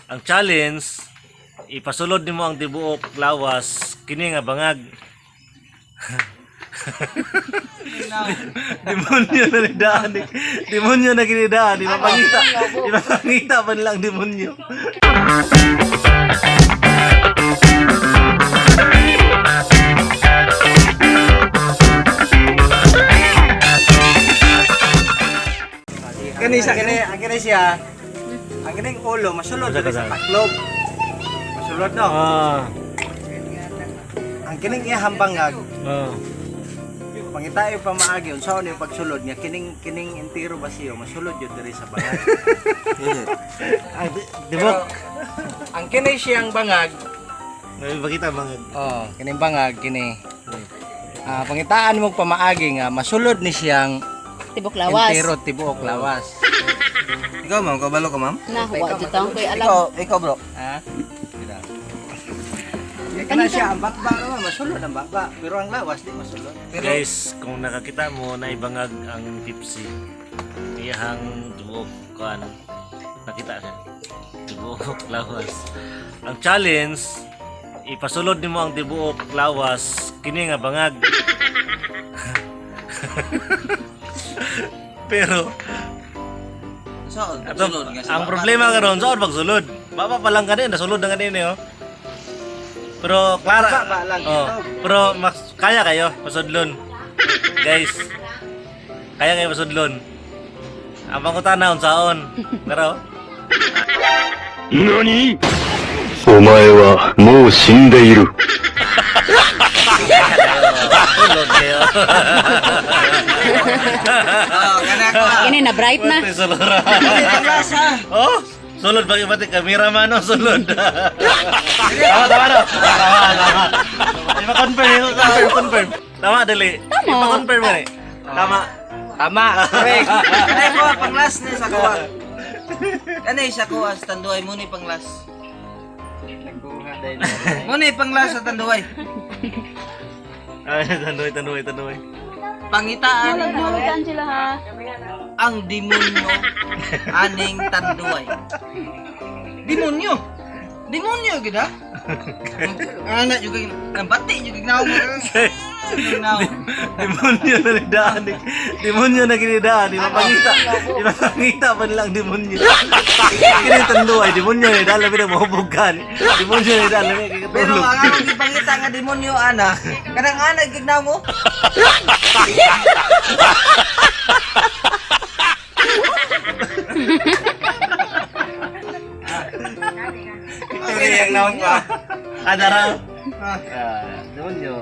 Ang challenge, ipasulod nimo ang tibuok lawas kini nga bangag. Demonyo na nidaan. Demonyo na kinidaan. Di mapangita. Di mapangita pa nilang demonyo. Kini siya. Ang kining ulo masulod diri sa taklob. Masulod no. Ang kining iyang bangag. Pangitayo pa maagi unsaon yung pagsulod niya kining entero ba siyo masulod yun diri sa bangag. Dibok. Ang kini siyang bangag. Nakita bangag. Kining bangag kini. Pangitaan mo pa maagi nga masulod ni siyang Tibok lawas. entero tibuok lawas. Ikaw ma'am, kabalo ka ma'am? Nahuwa dito ang ko'y alam. Ikaw bro. Ha? Kana siya ang bakba naman masulod ang bakba pero ang lawas di masulod. Guys, kung nakakita mo na ibangag ang tipsy, iyahang tibuok kan nakita siya. Tibuok lawas. Ang challenge, ipasulod nimo ang tibuok lawas kini nga bangag. Pero Saan? ato, ang problema karon saan pagsulod? Baba pa lang kanina, nasulod na kanina oh. Pero Clara, Baba lang pero kaya kayo pasudlon. Guys. Kaya kayo pasudlon. Ang pangutana unsaon? Pero 何お前はもう死んでいる。 sulod kayo. Kini na bright na. Sulod. Oh, sulod bagi mati kamera mano sulod. Tama no. Tama. Ipa-confirm. Tama dali. Ipa-confirm ni. Tama. Tama, correct. Kani ko panglas ni sa kuha. Kani sa kuha sa tanduay mo ni panglas. Nagbuha dahil. Mo ni panglas sa tanduay. Ay, tanduay. Pangitaan mo Malutan sila ha. ang demonyo aning tanduay. Demonyo. Demonyo gid ha? Ana juga ang pati juga ginaw mo. Ginaw. Demonyo na nidaan. Demonyo na kinidaan. Di mapangita pa nilang demonyo. Kini tanduay, demonyo na nidaan. Labi na mahubugan. Demonyo na nidaan. Labi na Pero katulog. ang among gipangita nga demonyo ana, kanang ana gignaw mo. Victory ang naon pa. Kada raw. Demonyo.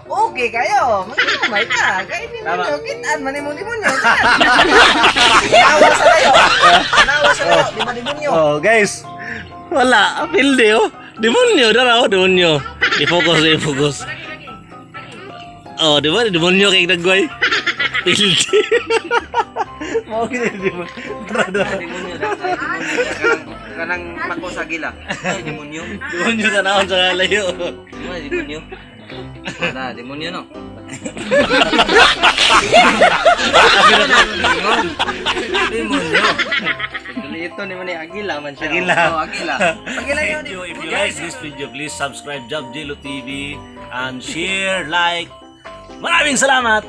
Okay kayo. Magkamay ka. Kaya Tama. demonyo, kitaan man mo demonyo. Nawa sa kayo. Nawa sa kayo. Di ba demonyo? Oh, guys. Wala. Apilde oh. Demonyo na raw. Demonyo. I-focus. Oh, di ba? Demonyo kay nagway. Pilde. Mau kita demonyo. Demonyo na. Kanang mako sa gila. Ay, demonyo. Demonyo sa naon sa layo. Ay, demonyo. Na, demonyo no. Demonyo. Ito ni man agila man siya. Agila. Oh, agila. Agila yun. If you like this video, please subscribe Job Jelo TV and share, like. Maraming salamat!